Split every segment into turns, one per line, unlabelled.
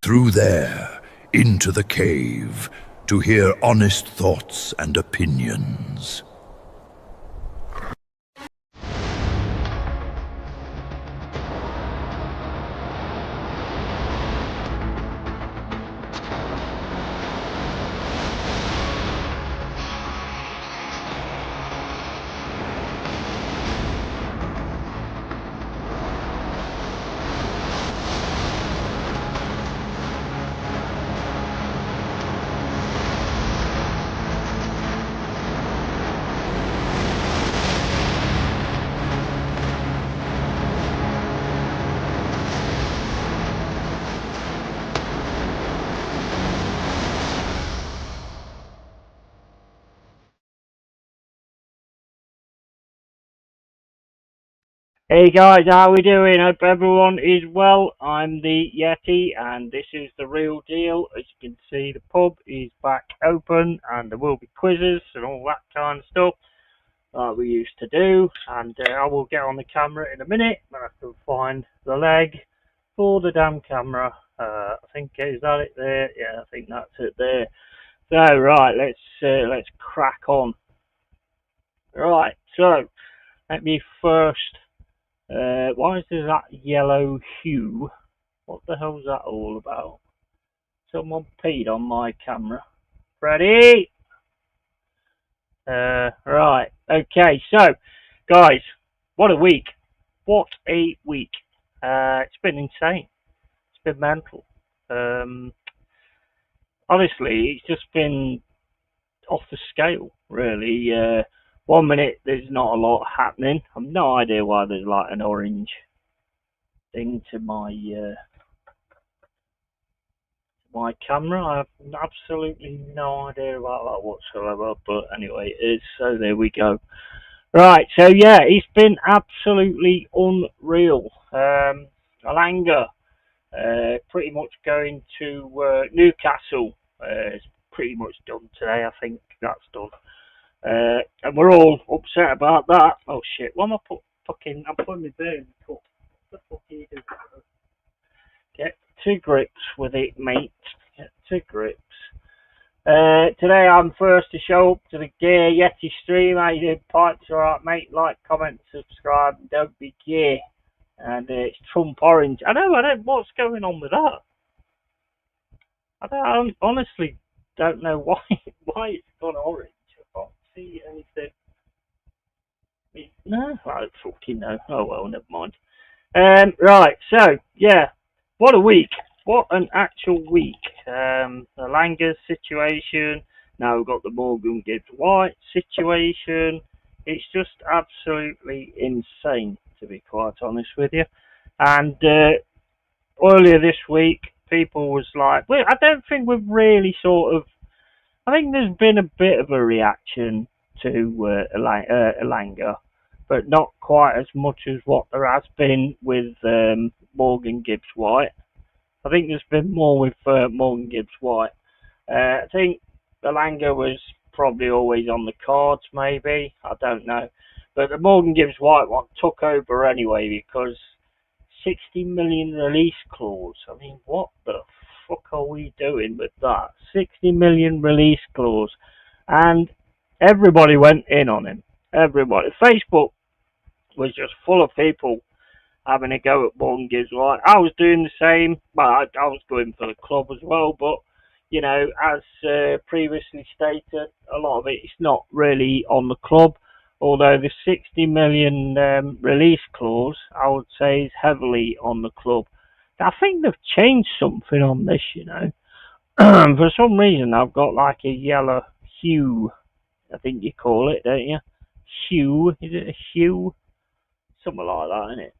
Through there, into the cave, to hear honest thoughts and opinions.
Hey guys, how we doing? Hope everyone is well. I'm the Yeti and this is the real deal. As you can see, the pub is back open and there will be quizzes and all that kind of stuff like we used to do. And I will get on the camera in a minute, but I can find the leg for the damn camera. I think, is that it there? Yeah, I think that's it there. So right, let's crack on. Right, so let me first. Why is there that yellow hue? What the hell's that all about? Someone peed on my camera. Ready? Right. Okay, so, guys, what a week. What a week. It's been insane. It's been mental. Honestly, it's just been off the scale, really. 1 minute there's not a lot happening. I've no idea why there's like an orange thing to my camera. I have absolutely no idea about that whatsoever, but anyway, it is, so there we go. Right, so yeah, it's been absolutely unreal. Alanga, pretty much going to Newcastle. It's pretty much done today, I think that's done. And we're all upset about that. Oh shit, what am I I'm putting my beer in the cup. What the fuck are you doing? Get to grips with it, mate. Get to grips. Today I'm first to show up to the Gear Yeti stream. How you doing, Pipes? Alright, mate. Like, comment, subscribe, and don't be gear. And it's Trump Orange. I don't. What's going on with that? I honestly don't know why it's gone orange. I can't see anything. No, I don't fucking know. Oh well, never mind. Right, so yeah, what a week! What an actual week! The Langer situation. Now we've got the Morgan Gibbs White situation. It's just absolutely insane, to be quite honest with you. And earlier this week, people was like, well, I don't think we've really sort of. I think there's been a bit of a reaction to Langer, but not quite as much as what there has been with Morgan Gibbs White. I think there's been more with Morgan Gibbs White. I think Alanga was probably always on the cards, maybe. I don't know. But the Morgan Gibbs White one took over anyway because 60 million release clause. I mean, what the fuck are we doing with that? 60 million release clause. And everybody went in on him. Everybody. Facebook was just full of people having a go at Morgan Gibbs White. I was doing the same. Well, I was going for the club as well, but you know, as previously stated, a lot of it is not really on the club. Although the 60 million release clause, I would say, is heavily on the club. I think they've changed something on this, you know. For some reason, I've got like a yellow hue. I think you call it, don't you? Hue. Is it a hue? Something like that, isn't it?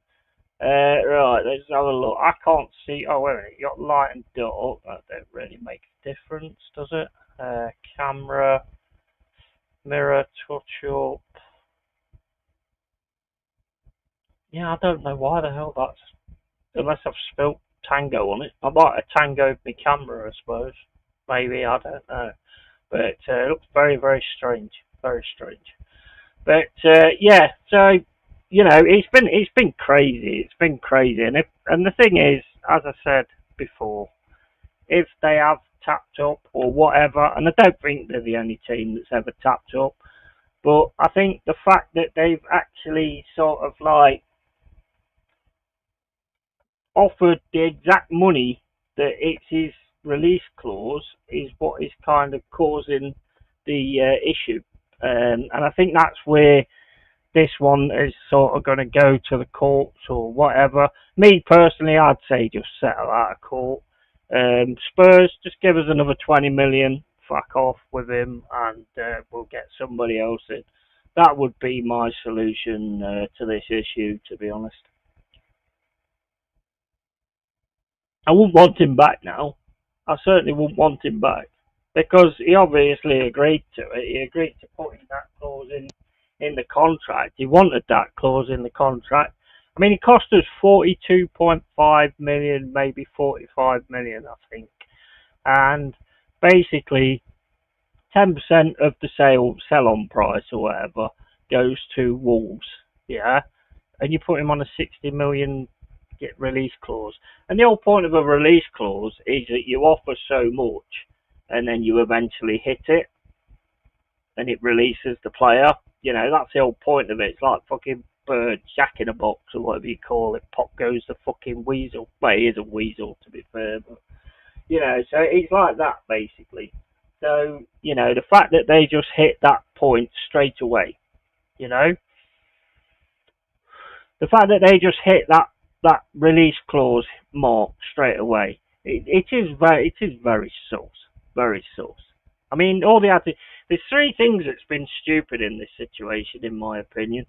Right, let's have a look. I can't see. Oh, wait a minute. You got light and dark. That don't really make a difference, does it? Camera, mirror, touch up. Yeah, I don't know why the hell that's. Unless I've spilt Tango on it. I might have tangoed my camera, I suppose. Maybe, I don't know. But it looks very, very strange. Very strange. But yeah, so you know, it's been crazy. It's been crazy, and the thing is, as I said before, if they have tapped up or whatever, and I don't think they're the only team that's ever tapped up, but I think the fact that they've actually sort of like offered the exact money that it's his release clause is what is kind of causing the issue. And I think that's where this one is sort of going to go to the courts or whatever. Me personally, I'd say just settle out of court. Spurs, just give us another 20 million, fuck off with him, and we'll get somebody else in. That would be my solution to this issue, to be honest. I wouldn't want him back now. I certainly wouldn't want him back because he obviously agreed to it. He agreed to putting that clause in the contract. He wanted that clause in the contract. I mean, it cost us 42.5 million, maybe 45 million, I think. And basically, 10% of the sell-on price or whatever goes to Wolves. Yeah, and you put him on a 60 million get release clause. And the whole point of a release clause is that you offer so much and then you eventually hit it and it releases the player. You know, that's the whole point of it. It's like fucking bird jack in a box or whatever you call it. Pop goes the fucking weasel. Well, he is a weasel to be fair, but you know, so it's like that basically. So, you know, the fact that they just hit that point straight away, you know, the fact that they just hit that release clause mark straight away, it is very sus, very sus. I mean, there's three things that's been stupid in this situation, in my opinion.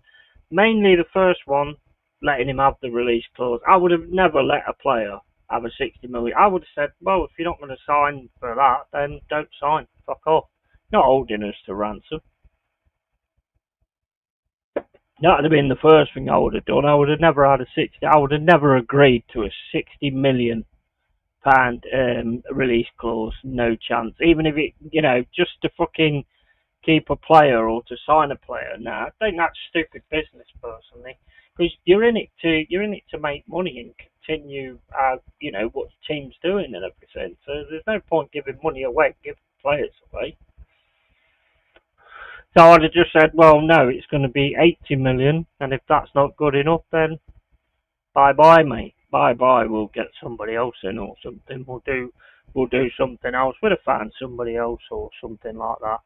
Mainly the first one, letting him have the release clause. I would have never let a player have a 60 million. I would have said, well, if you're not going to sign for that, then don't sign. Fuck off. Not holding us to ransom. That would have been the first thing I would have done. I would have never had a 60. I would have never agreed to a 60 million pound release clause. No chance. Even if it, you know, just to fucking keep a player or to sign a player. Nah, I think that's stupid business, personally. Because you're in it to make money and continue, you know, what the team's doing and everything. So there's no point giving money away, giving players away. So I'd have just said, well, no, it's going to be 80 million, and if that's not good enough, then bye-bye, mate. Bye-bye. We'll get somebody else in or something. We'll do something else. We'd have found somebody else or something like that.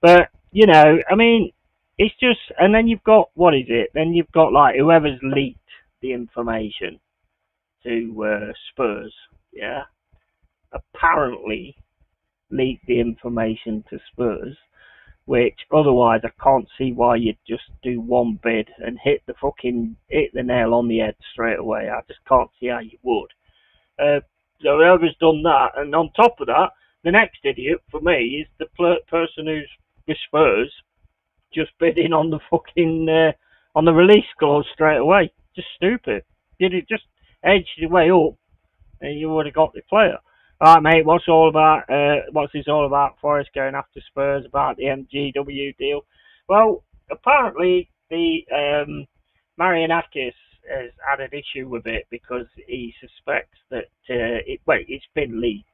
But you know, I mean, it's just, and then you've got what is it? Then you've got like whoever's leaked the information to Spurs, yeah, apparently leaked the information to Spurs. Which otherwise I can't see why you'd just do one bid and hit the nail on the head straight away. I just can't see how you would. So whoever's done that, and on top of that, the next idiot for me is the person who's with Spurs just bidding on the fucking on the release clause straight away. Just stupid. Did it just edge your way up, and you would have got the player. All right, mate, what's this all about? Forest going after Spurs about the MGW deal? Well, apparently the Marianakis has had an issue with it because he suspects that it's been leaked.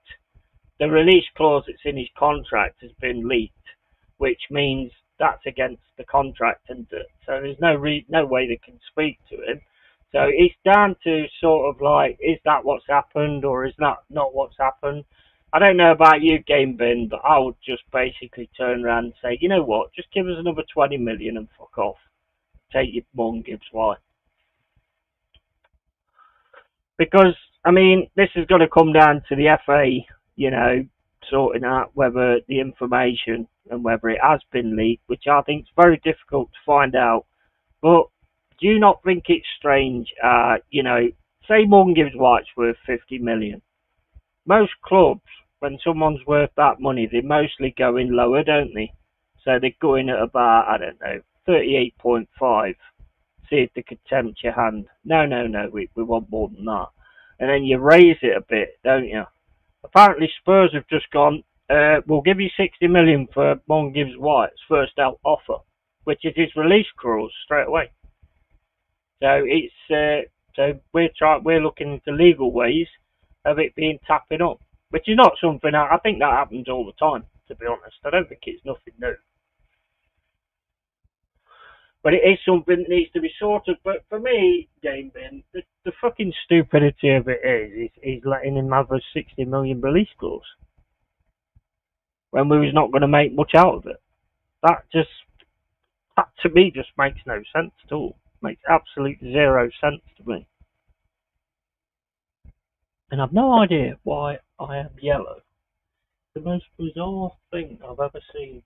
The release clause that's in his contract has been leaked, which means that's against the contract, and so there's no way they can speak to him. So it's down to sort of like, is that what's happened or is that not what's happened? I don't know about you, Game Bin, but I would just basically turn around and say, you know what, just give us another 20 million and fuck off. Take your mum, Gibbs, why? Because, I mean, this is going to come down to the FA, you know, sorting out whether the information and whether it has been leaked, which I think is very difficult to find out. But do you not think it's strange, you know, say Morgan Gibbs White's worth 50 million. Most clubs, when someone's worth that money, they mostly go in lower, don't they? So they go in at about, I don't know, 38.5. See if they could tempt your hand. No, we want more than that. And then you raise it a bit, don't you? Apparently Spurs have just gone, we'll give you 60 million for Morgan Gibbs White's first out offer, which is his release clause straight away. So it's we're looking into legal ways of it being tapping up. which is not something I think that happens all the time. To be honest, I don't think it's nothing new, but it is something that needs to be sorted. But for me, Game Bin, the fucking stupidity of it is letting him have a 60 million release clause when we was not going to make much out of it. That just that to me just makes no sense at all. Makes absolute zero sense to me. And I've no idea why I am yellow. The most bizarre thing I've ever seen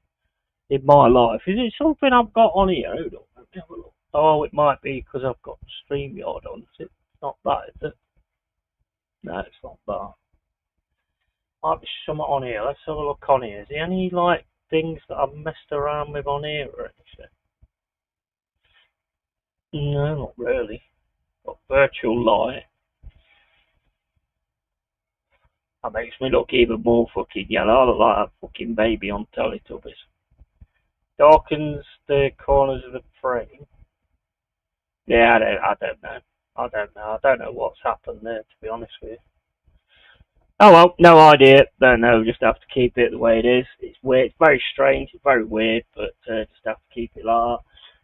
in my life. Is it something I've got on here? Hold on, let me have a look. Oh, it might be because I've got StreamYard on. It's not that, is it? No, it's not that. Might be something on here. Let's have a look on here. Is there any like things that I've messed around with on here or anything? No, not really. Got virtual light. That makes me look even more fucking yellow. I look like a fucking baby on Teletubbies. Darkens the corners of the frame. Yeah, I don't know. I don't know. I don't know what's happened there, to be honest with you. Oh well, no idea. Don't know. Just have to keep it the way it is. It's weird. It's very strange. It's very weird, but just have to keep it like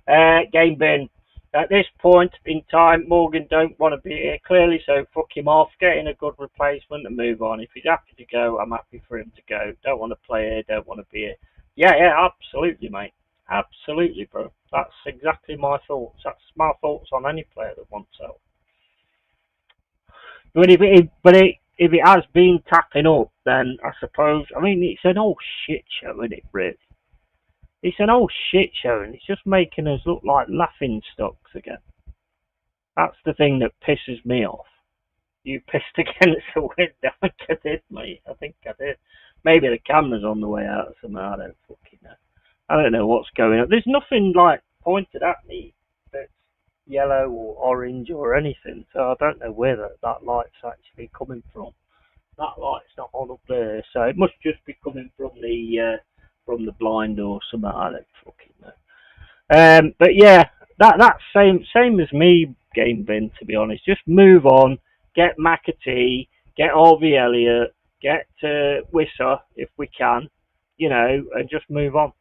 that. Game bin. At this point in time, Morgan don't want to be here clearly, so fuck him off. Get in a good replacement and move on. If he's happy to go, I'm happy for him to go. Don't want to play here. Don't want to be here. Yeah, absolutely, mate. Absolutely, bro. That's exactly my thoughts. That's my thoughts on any player that wants out. If it has been tapping up, then I suppose. I mean, it's an old shit show, isn't it? Really, it's an old shit show, and it's just making us look like laughing stocks again. That's the thing that pisses me off. You pissed against the window. I think I did, mate. I think I did. Maybe the camera's on the way out or something. I don't fucking know. I don't know what's going on. There's nothing like pointed at me that's yellow or orange or anything, so I don't know where that light's actually coming from. That light's not on up there, so it must just be coming from the blind or something. I don't fucking know. But yeah, that's same as me, Game Bin. To be honest, just move on. Get McAtee, get Harvey Elliott, get Wissa if we can, and just move on.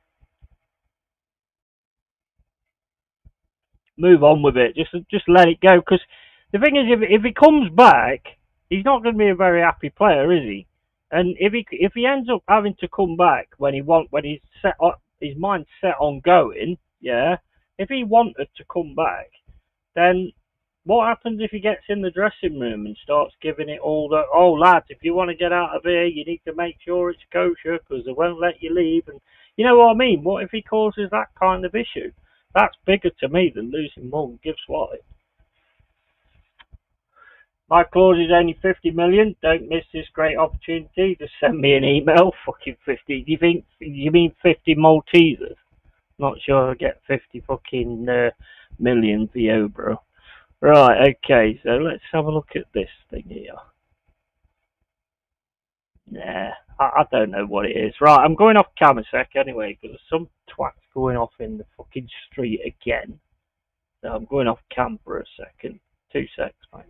Move on with it. Just let it go. Because the thing is, if he comes back, he's not going to be a very happy player, is he? And if he ends up having to come back when he's set up, his mind's set on going, yeah. If he wanted to come back, then what happens if he gets in the dressing room and starts giving it all the, oh lads, if you want to get out of here, you need to make sure it's kosher because they won't let you leave, and you know what I mean? What if he causes that kind of issue? That's bigger to me than losing Morgan Gibbs White. My clause is only 50 million. Don't miss this great opportunity. Just send me an email. Fucking 50. You mean 50 Maltesers? Not sure I get 50 fucking million VO, bro. Right, okay, so let's have a look at this thing here. Nah, I don't know what it is. Right, I'm going off cam a sec anyway, because there's some twats going off in the fucking street again. So I'm going off cam for a second. 2 secs, mate.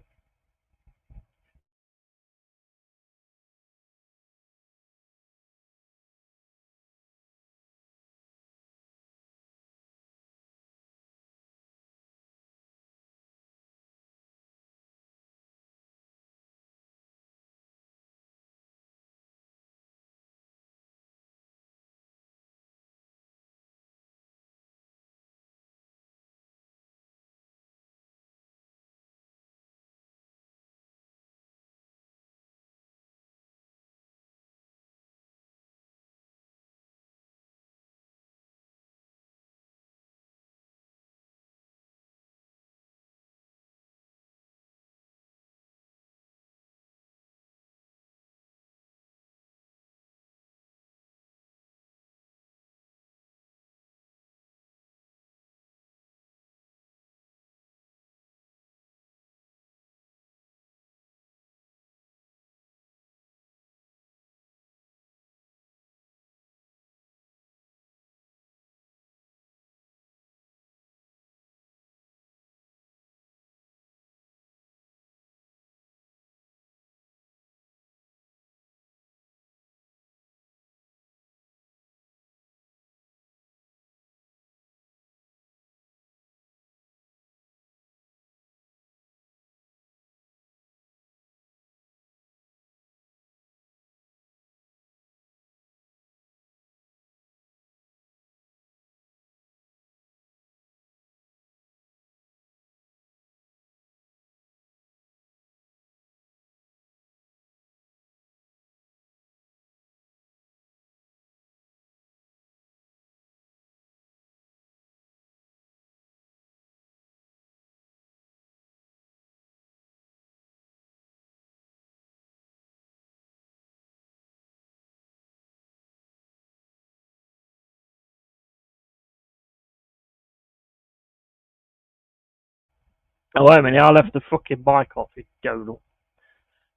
Oh, wait a minute, I left the fucking mic off, you donal.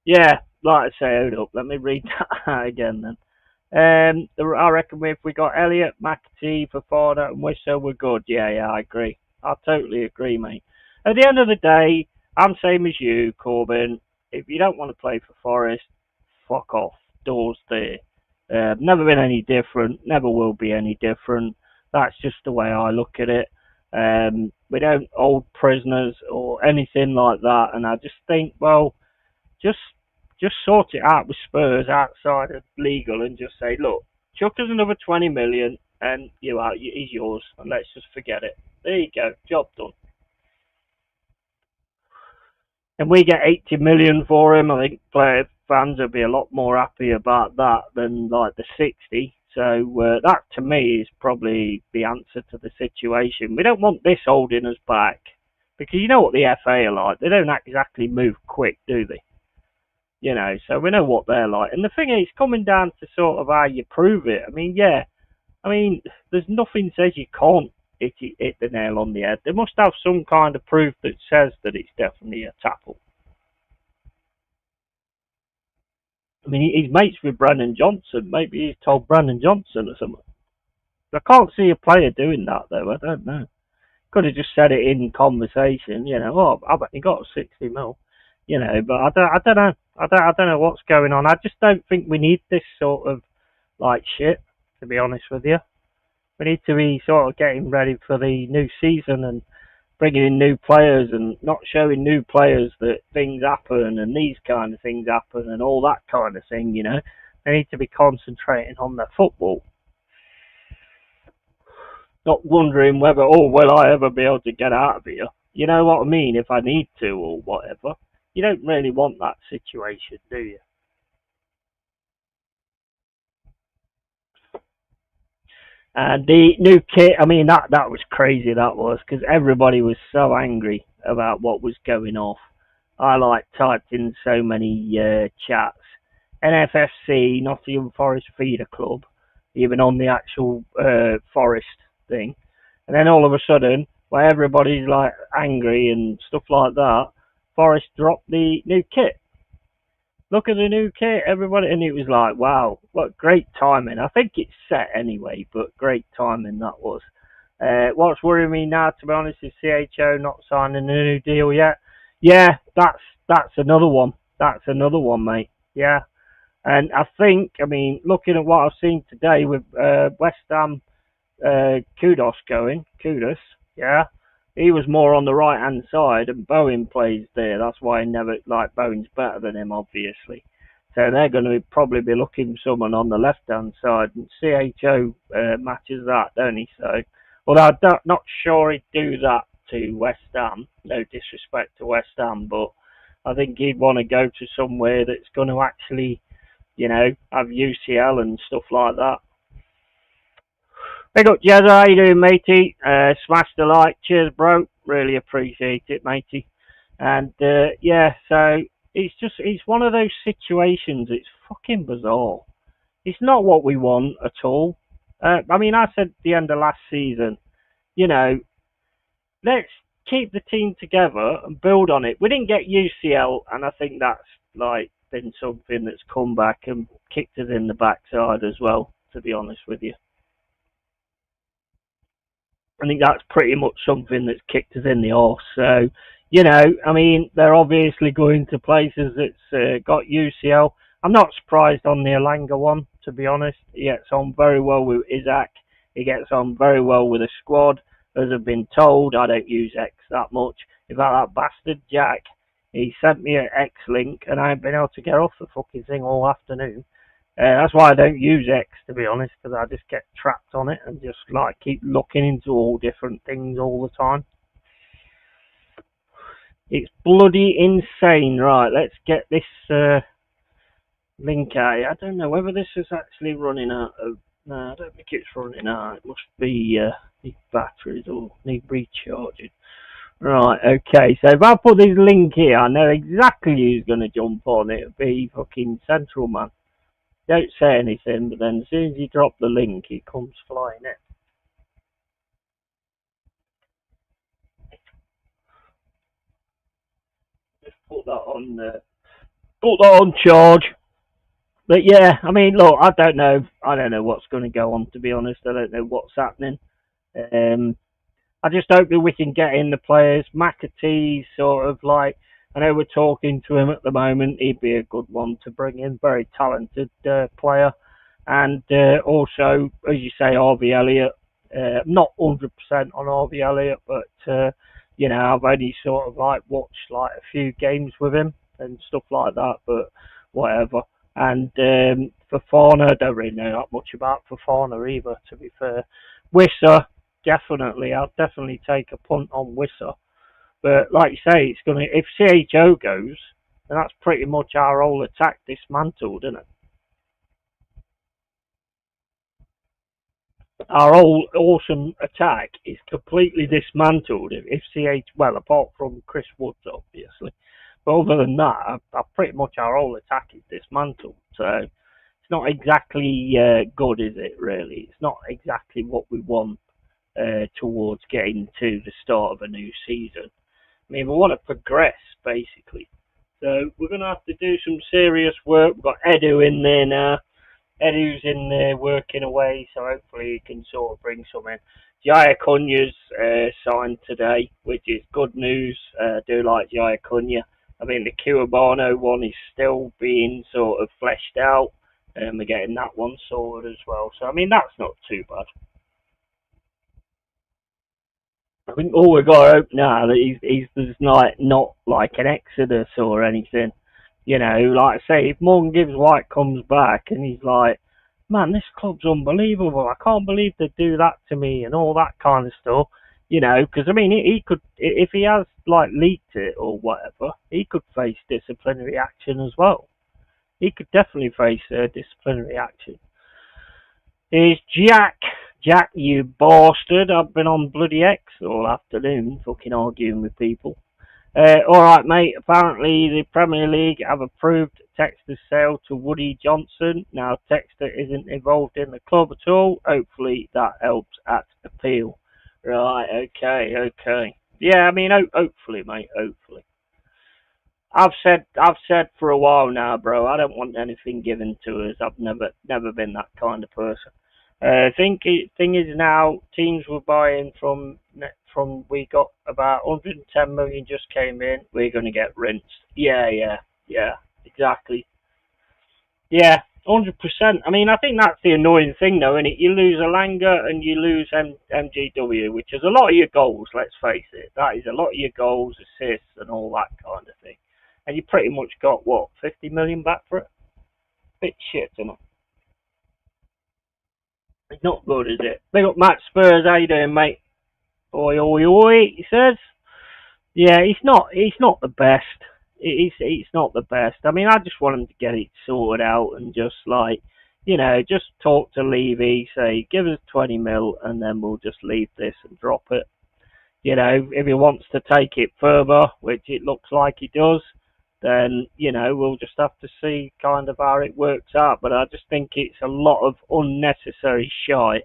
Yeah, like I say, hold up, let me read that out again then. I reckon if we got Elliot, McAtee, Fafana, and Wisso, we're good. Yeah, I agree. I totally agree, mate. At the end of the day, I'm same as you, Corbin. If you don't want to play for Forest, fuck off. Doors there. Never been any different. Never will be any different. That's just the way I look at it. We don't hold prisoners or anything like that. And I just think, well, just just sort it out with Spurs outside of legal and just say, look, chuck us another 20 million and he's yours and let's just forget it. There you go, job done. And we get 80 million for him. I think player fans will be a lot more happy about that than like the 60. So that to me is probably the answer to the situation. We don't want this holding us back because you know what the FA are like. They don't exactly move quick, do they? So we know what they're like. And the thing is, coming down to sort of how you prove it. There's nothing says you can't hit the nail on the head. They must have some kind of proof that says that it's definitely a tackle. I mean, he's mates with Brandon Johnson. Maybe he's told Brandon Johnson or something. I can't see a player doing that, though. I don't know. Could have just said it in conversation, I've only got 60 mil, but I don't know. I don't know what's going on. I just don't think we need this sort of like shit, to be honest with you. We need to be sort of getting ready for the new season and bringing in new players and not showing new players that things happen and these kind of things happen and all that kind of thing. They need to be concentrating on their football. Not wondering whether, will I ever be able to get out of here? You know what I mean? If I need to or whatever. You don't really want that situation, do you? And the new kit, that was crazy, that was, because everybody was so angry about what was going off. I typed in so many chats. NFFC, Nottingham Forest Feeder Club, even on the actual Forest thing. And then all of a sudden, where everybody's like angry and stuff like that, Forest dropped the new kit. Look at the new kit, everybody, and it was like, wow, what great timing. I think it's set anyway, but great timing that was. What's worrying me now, to be honest, is CHO not signing a new deal yet. Yeah, that's another one. That's another one, mate. Yeah, and I think, looking at what I've seen today with West Ham, Kudos, yeah, he was more on the right hand side, and Bowen plays there. That's why I never like Bowen's better than him, obviously. So they're going to probably be looking for someone on the left hand side, and CHO matches that, don't he? So, although I'm not sure he'd do that to West Ham. No disrespect to West Ham, but I think he'd want to go to somewhere that's going to actually, have UCL and stuff like that. Big up, Jezza. How you doing, matey? Smash the like. Cheers, bro. Really appreciate it, matey. And, so it's one of those situations. It's fucking bizarre. It's not what we want at all. I said at the end of last season, let's keep the team together and build on it. We didn't get UCL, and I think that's, been something that's come back and kicked us in the backside as well, to be honest with you. I think that's pretty much something that's kicked us in the arse. So, they're obviously going to places that's got UCL. I'm not surprised on the Alanga one, to be honest. He gets on very well with Isaac. He gets on very well with the squad. As I've been told, I don't use X that much. In fact, that bastard Jack, he sent me an X link and I haven't been able to get off the fucking thing all afternoon. That's why I don't use X, to be honest, because I just get trapped on it and just keep looking into all different things all the time. It's bloody insane. Right, let's get this link out. I don't know whether this is actually running out of. No, I don't think it's running out. It must be need batteries or need recharging. Right, okay. So if I put this link here, I know exactly who's going to jump on it. It'll be fucking Central Man. Don't say anything, but then as soon as you drop the link, he comes flying in. put that on charge. But yeah, I mean, look, I don't know. I don't know what's going to go on. To be honest, I don't know what's happening. Um, I just hope that we can get in the players. McAtee's sort of like, I know we're talking to him at the moment. He'd be a good one to bring in. Very talented player. And also, as you say, Harvey Elliott. Not 100% on Harvey Elliott, but, I've only sort of like watched like a few games with him and stuff like that, but whatever. And Fofana, I don't really know that much about Fofana either, to be fair. Wissa, definitely. I'll definitely take a punt on Wissa. But like you say, it's gonna if CHO goes, then that's pretty much our whole attack dismantled, isn't it? Our whole awesome attack is completely dismantled if CH well, apart from Chris Woods obviously. But other than that, pretty much our whole attack is dismantled. So it's not exactly good, is it? Really, it's not exactly what we want towards getting to the start of a new season. I mean, we want to progress, basically. So we're going to have to do some serious work. We've got Edu in there now. Edu's in there working away, so hopefully he can sort of bring some in. Jaya Cunha's signed today, which is good news. I do like Jaya Cunha. I mean, the Kiwabano one is still being sort of fleshed out, and we're getting that one sorted as well. So, I mean, that's not too bad. I think all we've got to hope now that he's there's not like an exodus or anything. Like I say, if Morgan Gibbs White comes back and he's like, man, this club's unbelievable. I can't believe they do that to me and all that kind of stuff. Because I mean, he could, if he has like leaked it or whatever, he could face disciplinary action as well. He could definitely face disciplinary action. Is Jack. Jack, you bastard. I've been on bloody X all afternoon, fucking arguing with people. Alright, mate. Apparently, the Premier League have approved Texter's sale to Woody Johnson. Now, Texter isn't involved in the club at all. Hopefully, that helps at appeal. Right, okay. Yeah, I mean, hopefully, mate, hopefully. I've said for a while now, bro. I don't want anything given to us. I've never been that kind of person. Thing is now teams were buying from we got about 110 million just came in. We're gonna get rinsed. Yeah, exactly. Yeah, 100%. I mean, I think that's the annoying thing, though, isn't it? You lose Alanga and you lose MGW, which is a lot of your goals. Let's face it, that is a lot of your goals, assists, and all that kind of thing. And you pretty much got what 50 million back for it. Bit shit, isn't it? It's not good, is it? Big up Matt Spurs. How you doing, mate? Oi, oi, oi. He says. Yeah, He's not the best. It's not the best. I mean, I just want him to get it sorted out and just like, just talk to Levy, say, give us 20 mil, and then we'll just leave this and drop it. If he wants to take it further, which it looks like he does, then, we'll just have to see kind of how it works out. But I just think it's a lot of unnecessary shite,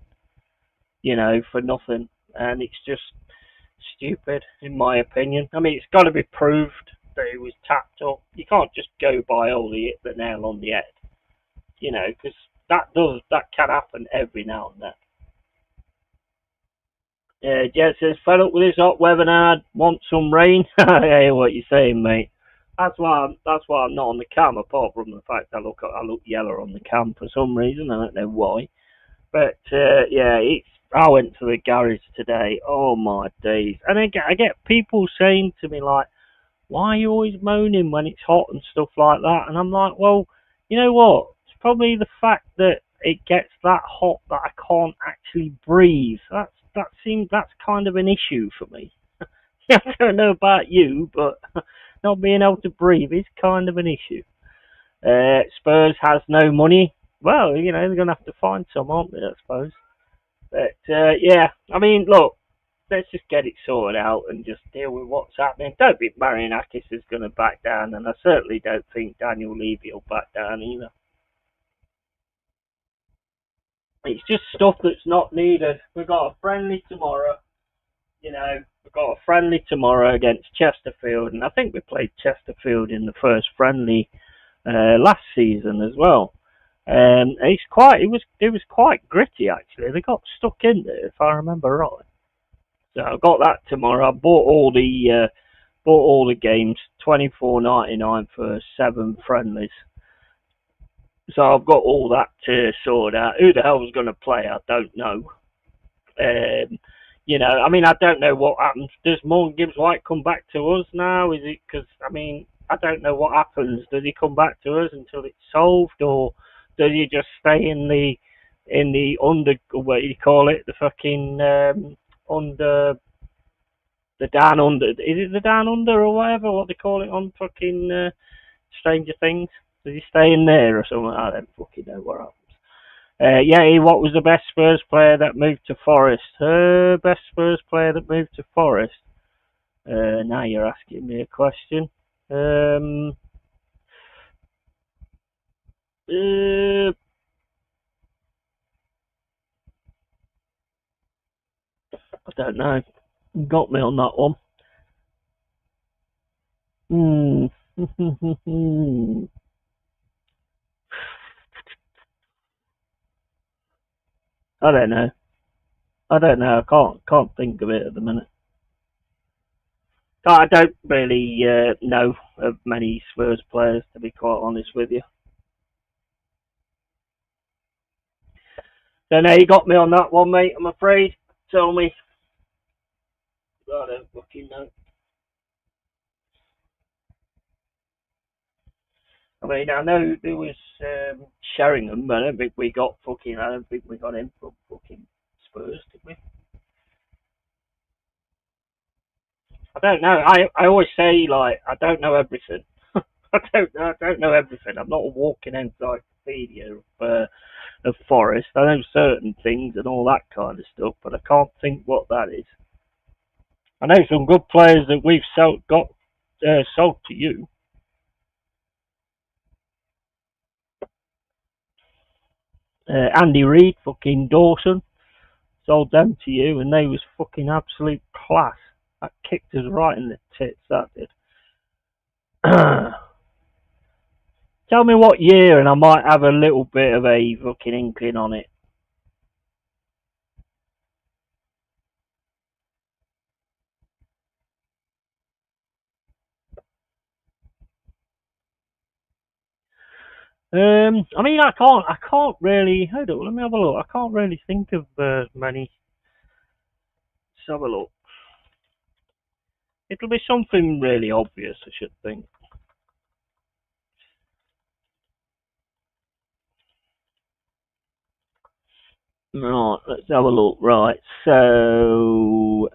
for nothing. And it's just stupid, in my opinion. I mean, it's got to be proved that it was tapped up. You can't just go by all the nail on the head, because that can happen every now and then. Jet says, fed up with this hot weather now, want some rain. I hear what you're saying, mate. That's why I'm not on the cam, apart from the fact I look yellow on the cam for some reason. I don't know why. But yeah, I went to the garage today. Oh my days! And I get people saying to me like, "Why are you always moaning when it's hot and stuff like that?" And I'm like, "Well, you know what? It's probably the fact that it gets that hot that I can't actually breathe. That's kind of an issue for me. I don't know about you, but not being able to breathe is kind of an issue." Spurs has no money. Well, they're going to have to find some, aren't they, I suppose. But, yeah, I mean, look, let's just get it sorted out and just deal with what's happening. Don't think Marianakis is going to back down, and I certainly don't think Daniel Levy will back down either. It's just stuff that's not needed. We've got a friendly tomorrow. we've got a friendly tomorrow against Chesterfield, and I think we played Chesterfield in the first friendly last season as well. It was quite gritty actually. They got stuck in there, if I remember right. So I've got that tomorrow. I bought all the games, $24.99 for 7 friendlies. So I've got all that to sort out. Who the hell's going to play? I don't know. I don't know what happens. Does Morgan Gibbs White come back to us now? Is it because, I don't know what happens. Does he come back to us until it's solved, or does he just stay in the under, what do you call it, the fucking under, the down under? Is it the down under or whatever? What they call it on fucking Stranger Things? Does he stay in there or something? I don't fucking know what happens. What was the best Spurs player that moved to Forest? Best Spurs player that moved to Forest? Now you're asking me a question. I don't know. You got me on that one. I don't know. I don't know. I can't think of it at the minute. I don't really know of many Spurs players, to be quite honest with you. So now you got me on that one, mate. I'm afraid. Tell me. I don't fucking know. I know there was Sheringham, but I don't think we got him from fucking Spurs, did we? I don't know. I always say, like, I don't know everything. I don't know everything. I'm not a walking encyclopedia of Forest. I know certain things and all that kind of stuff, but I can't think what that is. I know some good players that we've sold to you. Andy Reid, fucking Dawson, sold them to you, and they was fucking absolute class. That kicked us right in the tits, that did. Tell me what year, and I might have a little bit of a fucking inkling on it. I can't really. Hold on, let me have a look. I can't really think of many. Let's have a look. It'll be something really obvious, I should think. Right, let's have a look. Right, so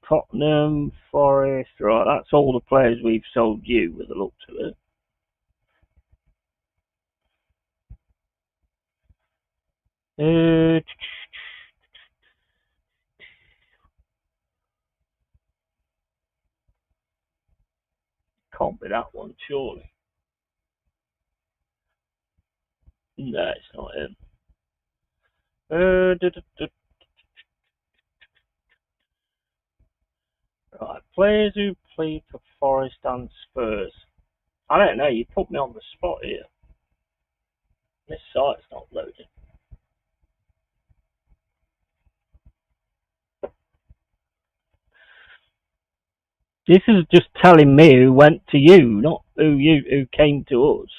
Tottenham, Forest. Right, that's all the players we've sold you with the looks of it. Can't be that one, surely. No, it's not him. Right, players who played for Forest and Spurs. I don't know. You put me on the spot here. This site's not loading. This is just telling me who went to you, not who came to us.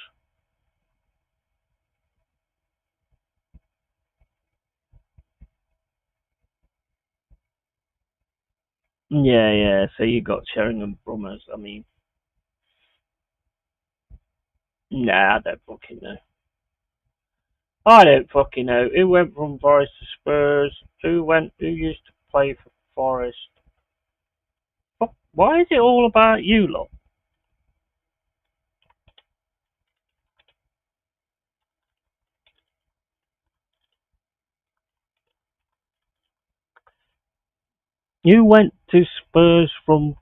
Yeah. So you got Sheringham from us. Nah, I don't fucking know. I don't fucking know. Who went from Forest to Spurs? Who used to play for Forest? Why is it all about you lot? You went to Spurs who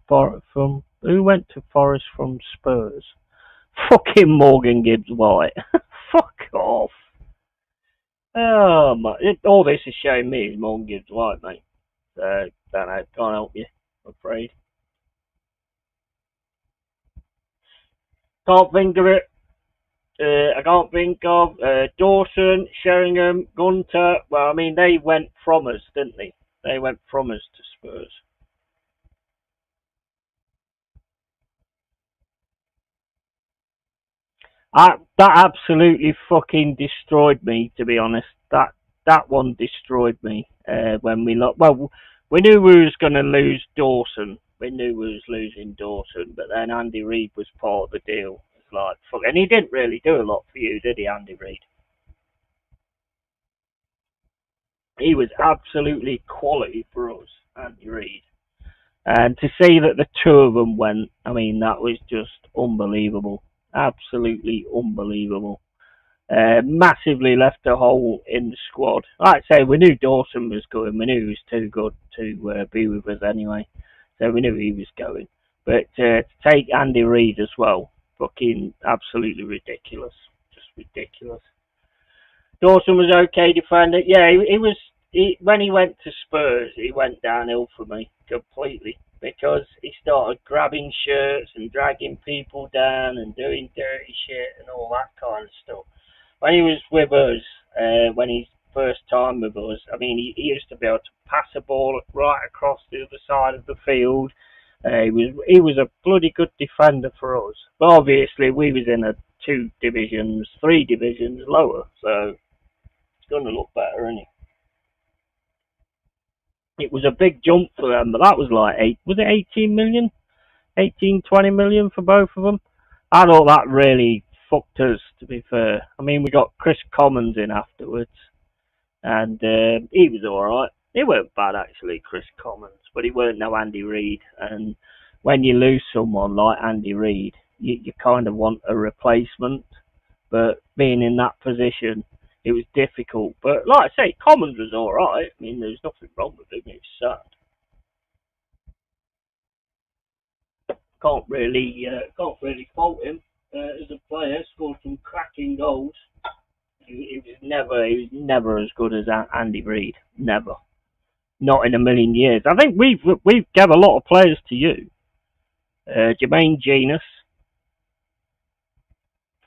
went to Forest from Spurs? Fucking Morgan Gibbs White. Fuck off. Oh my! All this is showing me is Morgan Gibbs White, mate. So don't know. Can't help you. I'm afraid. Can't think of it. I can't think of Dawson, Sheringham, Gunter. Well, I mean, they went from us, didn't they? They went from us to Spurs. That absolutely fucking destroyed me, to be honest. That one destroyed me when we lost. Well, we knew we was going to lose Dawson. We knew we was losing Dawson, but then Andy Reid was part of the deal. It's like fuck, and he didn't really do a lot for you, did he, Andy Reid? He was absolutely quality for us, Andy Reid. And to see that the two of them went, I mean, that was just unbelievable. Absolutely unbelievable. Massively left a hole in the squad. Like I say, we knew Dawson was going. We knew he was too good to be with us anyway. So we knew he was going. But to take Andy Reid as well, fucking absolutely ridiculous. Just ridiculous. Dawson was okay defender. Yeah, he was. When he went to Spurs, he went downhill for me completely because he started grabbing shirts and dragging people down and doing dirty shit and all that kind of stuff. When he was with us, when his first time with us, I mean, he used to be able to pass a ball right across the other side of the field. He was a bloody good defender for us. But obviously, we was in a three divisions lower, so it's going to look better, isn't it? It was a big jump for them, but that was like was it 18 million? 18, 20 million for both of them? I thought that really fucked us, to be fair. I mean, we got Chris Commons in afterwards, and he was alright. He weren't bad, actually, Chris Commons, but he weren't no Andy Reid. And when you lose someone like Andy Reid, you kind of want a replacement, but being in that position, it was difficult. But like I say, Commons was alright. I mean, there's nothing wrong with him. It was sad. Can't really fault him as a player. Scored some cracking goals. He was never as good as Andy Reid. Never, not in a million years. I think we've gave a lot of players to you. Jermaine Genius.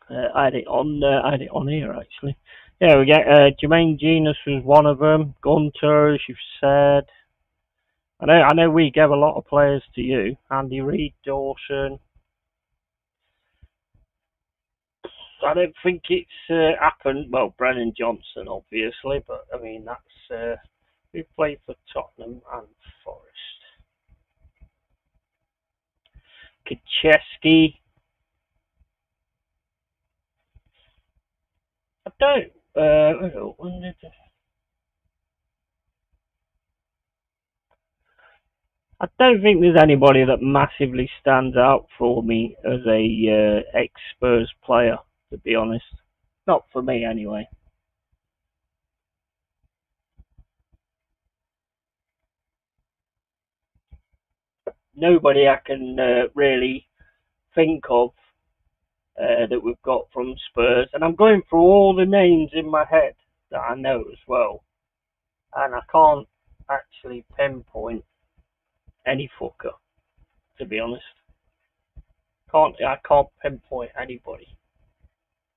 I had it on here actually. Yeah, we get Jermaine Genius was one of them. Gunter, as you've said. I know we gave a lot of players to you. Andy Reid, Dawson. I don't think it's happened. Well, Brennan Johnson, obviously, but I mean that's who played for Tottenham and Forest. Kacheski. I don't. I don't think there's anybody that massively stands out for me as a ex-Spurs player, to be honest. Not for me, anyway. Nobody I can really think of that we've got from Spurs, and I'm going through all the names in my head that I know as well, and I can't actually pinpoint any fucker, to be honest. I can't pinpoint anybody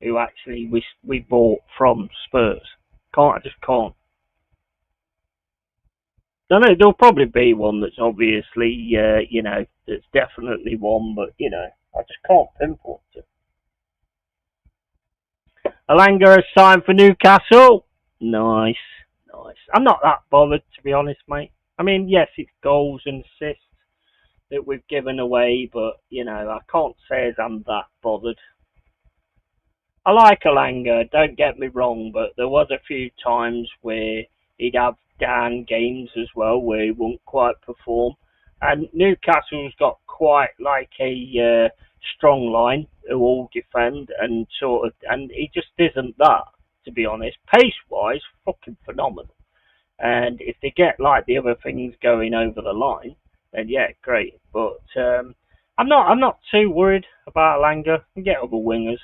who actually we bought from Spurs. I just can't. I know there'll probably be one that's obviously, that's definitely one, but I just can't pinpoint it. Alanga has signed for Newcastle. Nice, nice. I'm not that bothered, to be honest, mate. I mean, yes, it's goals and assists that we've given away, but I can't say as I'm that bothered. I like Alanga, don't get me wrong, but there was a few times where he'd have down games as well where he wouldn't quite perform. And Newcastle's got quite like a strong line who all defend and he just isn't that, to be honest. Pace wise, fucking phenomenal. And if they get like the other things going over the line, then yeah, great. But I'm not too worried about Alanga. We get other wingers.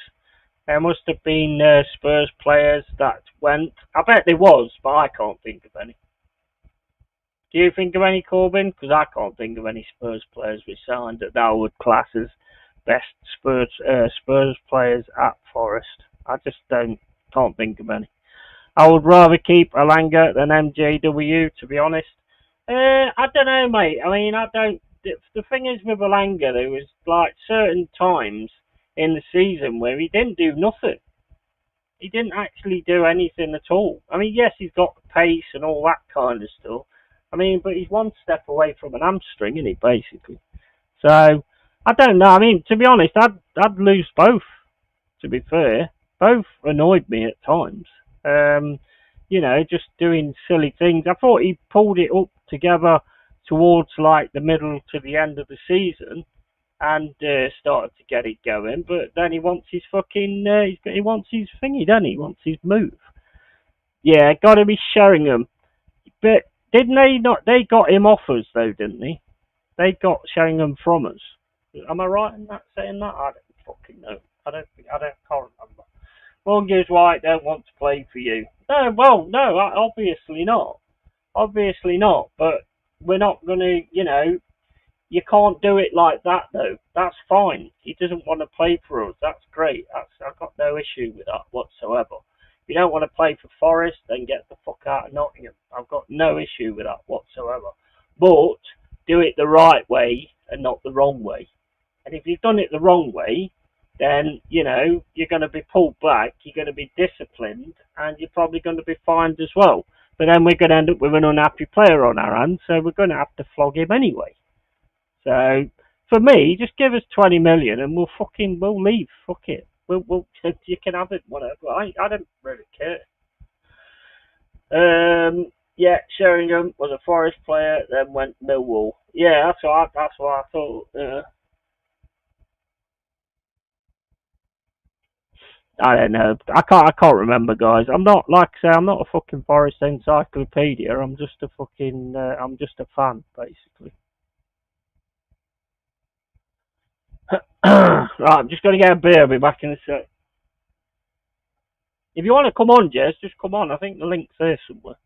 There must have been Spurs players that went. I bet there was, but I can't think of any. Do you think of any, Corbin? Because I can't think of any Spurs players we signed that I would class as best Spurs players at Forest. I just can't think of any. I would rather keep Alanga than MJW, to be honest. I don't know, mate. I mean, I don't. The thing is with Alanga, there was like certain times in the season where he didn't do nothing. He didn't actually do anything at all. I mean, yes, he's got the pace and all that kind of stuff. I mean, but he's one step away from an hamstring, isn't he, basically? So, I don't know. I mean, to be honest, I'd lose both, to be fair. Both annoyed me at times. Um, just doing silly things. I thought he pulled it up together towards like the middle to the end of the season and started to get it going. But then he wants his fucking he wants his thingy, doesn't he? He wants his move. Yeah, got to be Sheringham. But didn't they not? They got him offers though, didn't they? They got Sheringham from us. Am I right in that saying that? I don't fucking know. Can't remember. Lungi's White don't want to play for you. No, well, no, obviously not. Obviously not. But we're not going to, you can't do it like that, though. That's fine. He doesn't want to play for us. That's great. I've got no issue with that whatsoever. If you don't want to play for Forest, then get the fuck out of Nottingham. I've got no issue with that whatsoever. But do it the right way and not the wrong way. And if you've done it the wrong way, then, you're going to be pulled back, you're going to be disciplined, and you're probably going to be fined as well. But then we're going to end up with an unhappy player on our hands, so we're going to have to flog him anyway. So, for me, just give us 20 million and we'll leave. Fuck it. You can have it, whatever. I don't really care. Yeah, Sheringham was a Forest player, then went Millwall. Yeah, that's what I thought. I don't know. I can't remember, guys. I'm not like I say. I'm not a fucking Forest encyclopedia. I'm just a fan, basically. Right, I'm just gonna get a beer. I'll be back in a sec. If you want to come on, Jess, just come on. I think the link's there somewhere.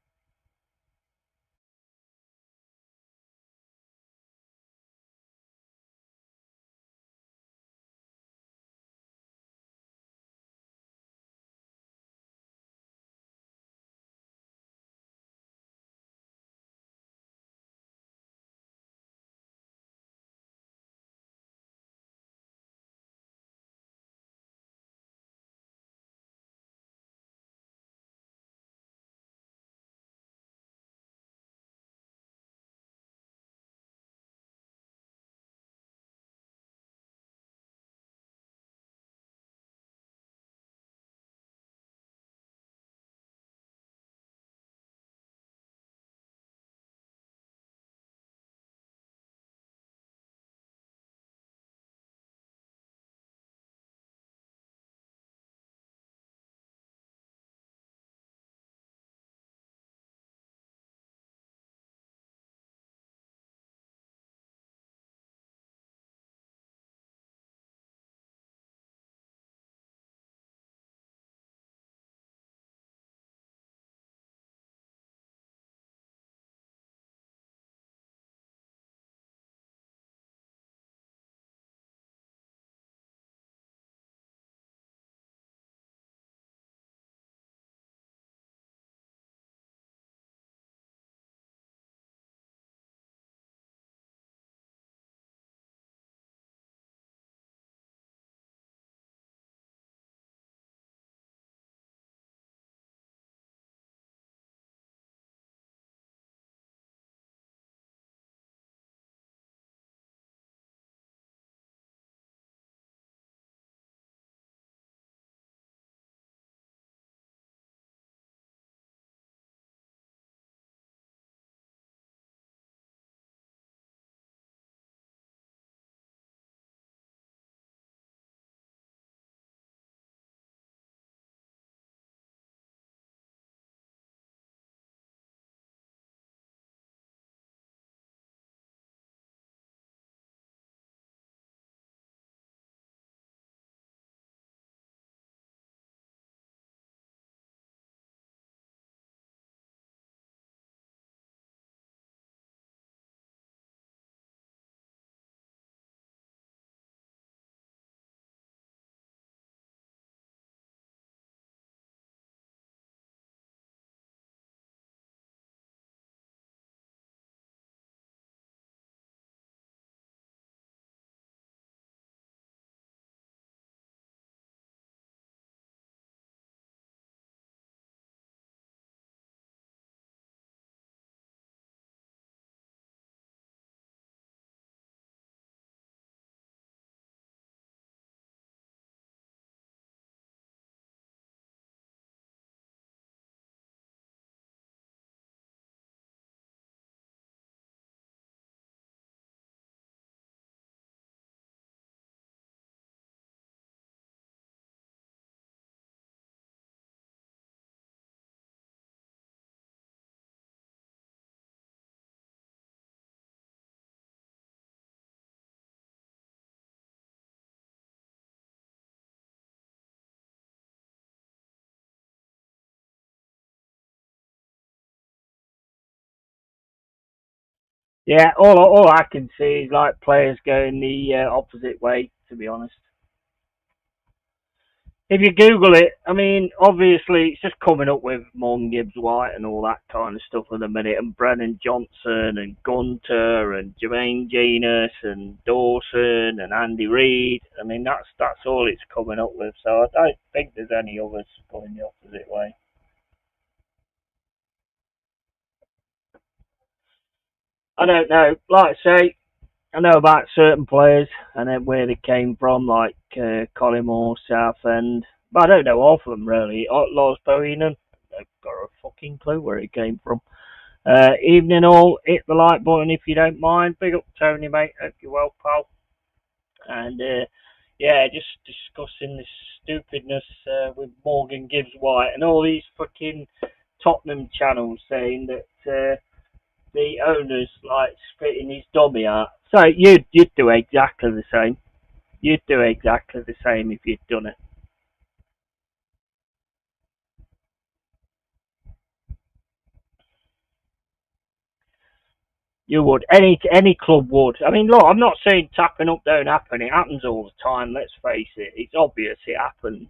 Yeah, all I can see is like players going the opposite way. To be honest, if you Google it, I mean, obviously it's just coming up with Morgan Gibbs White and all that kind of stuff at the minute, and Brennan Johnson and Gunter and Jermaine Genius and Dawson and Andy Reid. I mean, that's all it's coming up with. So I don't think there's any others going the opposite way. I don't know. Like I say, I know about certain players and then where they came from, like Collymore, Southend. But I don't know all of them really. Lars Bohinen, I've got a fucking clue where he came from. Evening all, hit the like button if you don't mind. Big up Tony, mate. Hope you're well, pal. And yeah, just discussing this stupidness with Morgan Gibbs White and all these fucking Tottenham channels saying that the owner's like spitting his dummy out. So you'd do exactly the same. You'd do exactly the same if you'd done it. You would. Any club would. I mean, look, I'm not saying tapping up don't happen. It happens all the time. Let's face it. It's obvious it happens.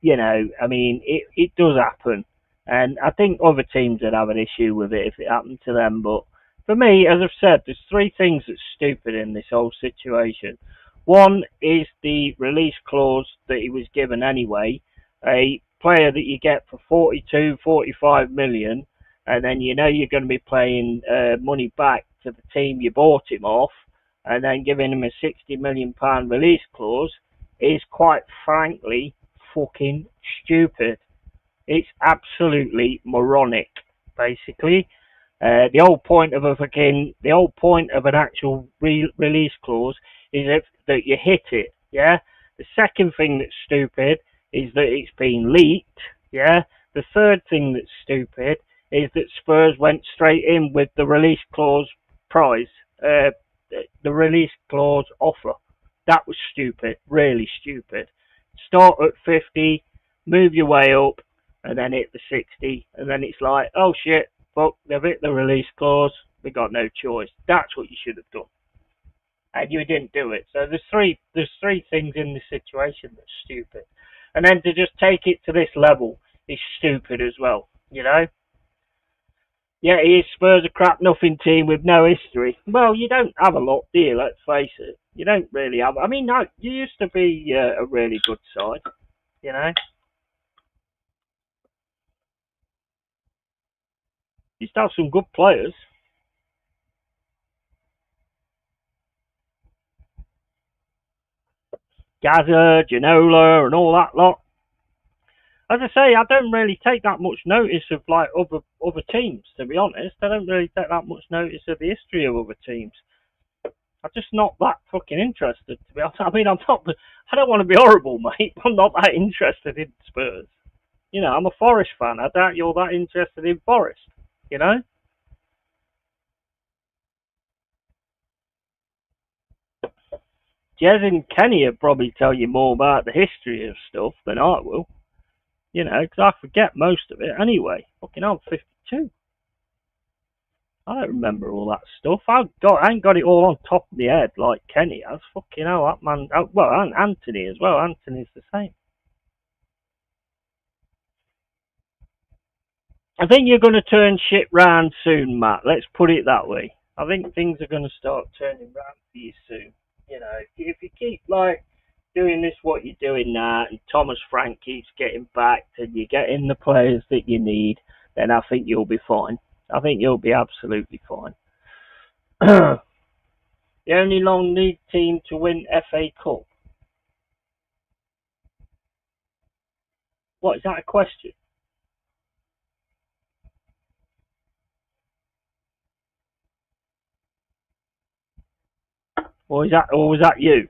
You know, I mean, it does happen, and I think other teams would have an issue with it if it happened to them. But for me, as I've said, there's three things that's stupid in this whole situation. One is the release clause that he was given anyway. A player that you get for 42, 45 million, and then you know you're going to be playing money back to the team you bought him off, and then giving him a £60 million release clause is quite frankly fucking stupid. It's absolutely moronic, basically. The whole point of an actual release clause is that you hit it. Yeah. The second thing that's stupid is that it's been leaked. Yeah. The third thing that's stupid is that Spurs went straight in with the release clause prize, the release clause offer. That was stupid, really stupid. Start at 50, move your way up, and then hit the 60, and then it's like, oh shit, fuck, they've hit the release clause, we got no choice. That's what you should have done. And you didn't do it. So there's three things in this situation that's stupid. And then to just take it to this level is stupid as well, you know? Yeah, he is Spurs a crap nothing team with no history. Well, you don't have a lot, do you? Let's face it. You don't really have. I mean, no, you used to be a really good side, you know? You used to have some good players. Gazza, Ginola, and all that lot. As I say, I don't really take that much notice of like other teams. To be honest, I don't really take that much notice of the history of other teams. I'm just not that fucking interested. To be honest, I mean, I'm not. I don't want to be horrible, mate. But I'm not that interested in Spurs. You know, I'm a Forest fan. I doubt you're that interested in Forest. You know, Jez and Kenny will probably tell you more about the history of stuff than I will. You know, because I forget most of it anyway. Fucking, I'm 52. I don't remember all that stuff. I ain't got it all on top of the head like Kenny has. Fucking hell, that man. Well, and Anthony as well. Anthony's the same. I think you're going to turn shit round soon, Matt. Let's put it that way. I think things are going to start turning round for you soon. You know, if you keep like doing this, what you're doing now, and Thomas Frank keeps getting backed, and you're getting the players that you need, then I think you'll be fine. I think you'll be absolutely fine. The only long league team to win FA Cup. What is that a question? Or was that you?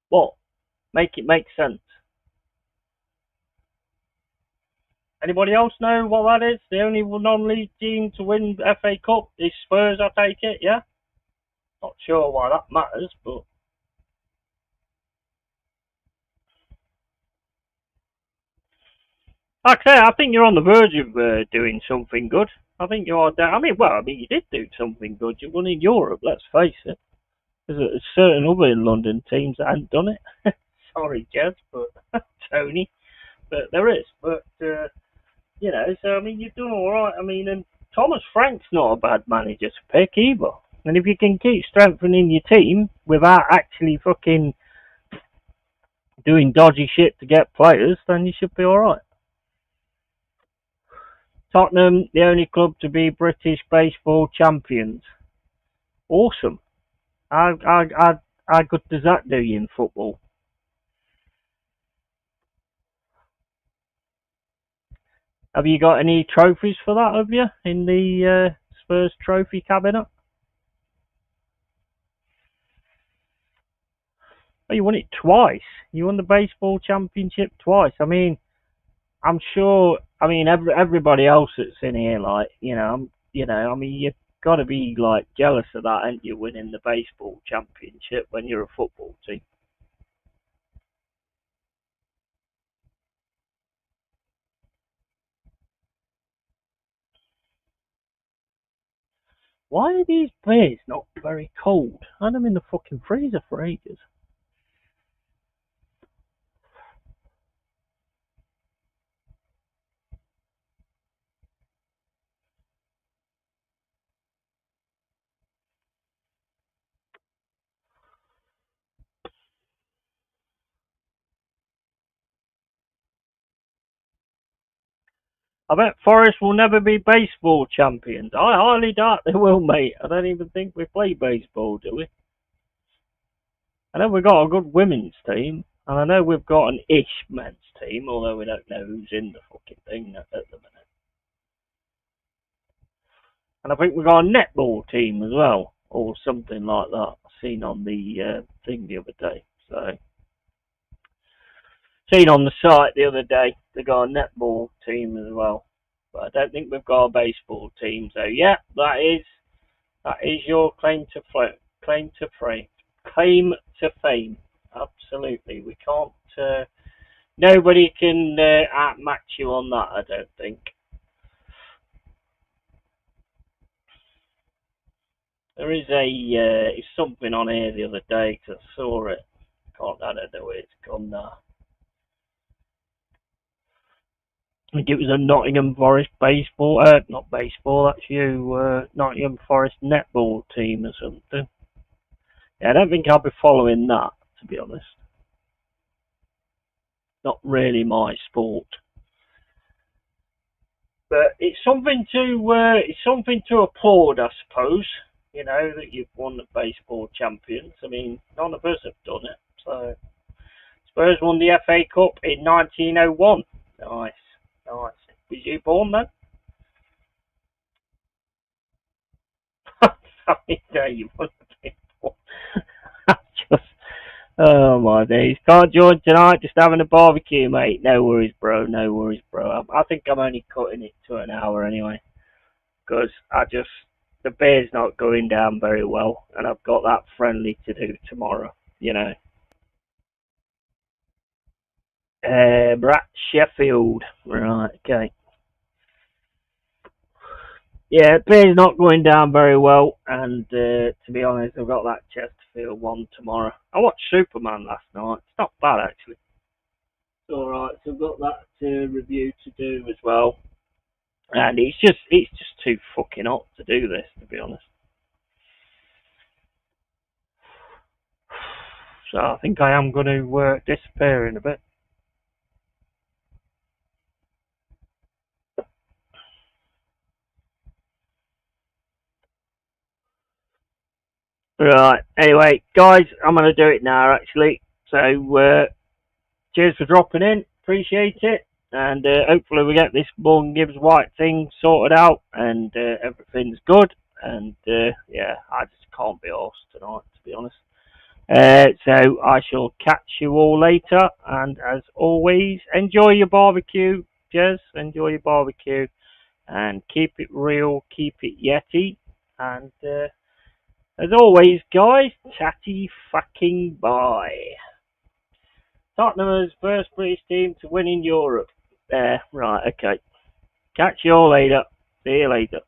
What? Make it make sense. Anybody else know what that is? The only non-league team to win FA Cup is Spurs, I take it, yeah? Not sure why that matters, but Like I say, I think you're on the verge of doing something good. I think you are. You did do something good. You won in Europe. Let's face it. There's a certain other London teams that hadn't done it. Sorry, Jez, but Tony, but there is. But so I mean, you've done all right. I mean, and Thomas Frank's not a bad manager to pick either. And if you can keep strengthening your team without actually fucking doing dodgy shit to get players, then you should be all right. Tottenham, the only club to be British baseball champions. Awesome. How good does that do you in football? Have you got any trophies for that, have you, in the Spurs trophy cabinet? Oh, you won it twice. You won the baseball championship twice. I mean, I'm sure. I mean, everybody else that's in here, like, I mean, you've got to be like jealous of that, ain't you, winning the baseball championship when you're a football team? Why are these beers not very cold? I had them in the fucking freezer for ages. I bet Forest will never be baseball champions. I highly doubt they will, mate. I don't even think we play baseball, do we? I know we've got a good women's team, and I know we've got an ish men's team, although we don't know who's in the fucking thing at the minute. And I think we've got a netball team as well, or something like that. I seen on the thing the other day. So, seen on the site the other day, they got a netball team as well. But I don't think we've got a baseball team. So yeah, that is your claim to fame. Absolutely, we can't. Nobody can outmatch you on that. I don't think. There is something on here the other day because I saw it. I don't know where it's gone now. I think it was a Nottingham Forest not baseball, that's you, Nottingham Forest netball team or something. Yeah, I don't think I'll be following that, to be honest. Not really my sport. But it's something to applaud, I suppose. That you've won the baseball champions. I mean, none of us have done it. So Spurs won the FA Cup in 1901. Nice. Was you born then? Sorry, no, you wouldn't be born. Just, oh my days. Can't join tonight, just having a barbecue, mate. No worries, bro. I think I'm only cutting it to an hour anyway. Because the beer's not going down very well, and I've got that friendly to do tomorrow. Brat Sheffield. Right, okay. Yeah, beer's not going down very well, and to be honest, I've got that Chesterfield one tomorrow. I watched Superman last night. It's not bad, actually. It's alright, so I've got that review to do as well. And it's just too fucking hot to do this, to be honest. So I think I am going to disappear in a bit. Right, anyway, guys, I'm going to do it now, actually. So, cheers for dropping in. Appreciate it. And hopefully we get this Morgan Gibbs White thing sorted out and everything's good. And yeah, I just can't be arsed tonight, to be honest. So I shall catch you all later. And as always, enjoy your barbecue, Jez. Enjoy your barbecue. And keep it real, keep it Yeti. And as always, guys, tatty fucking bye. Tottenham's first British team to win in Europe. there. Right, okay. Catch you all later. See you later.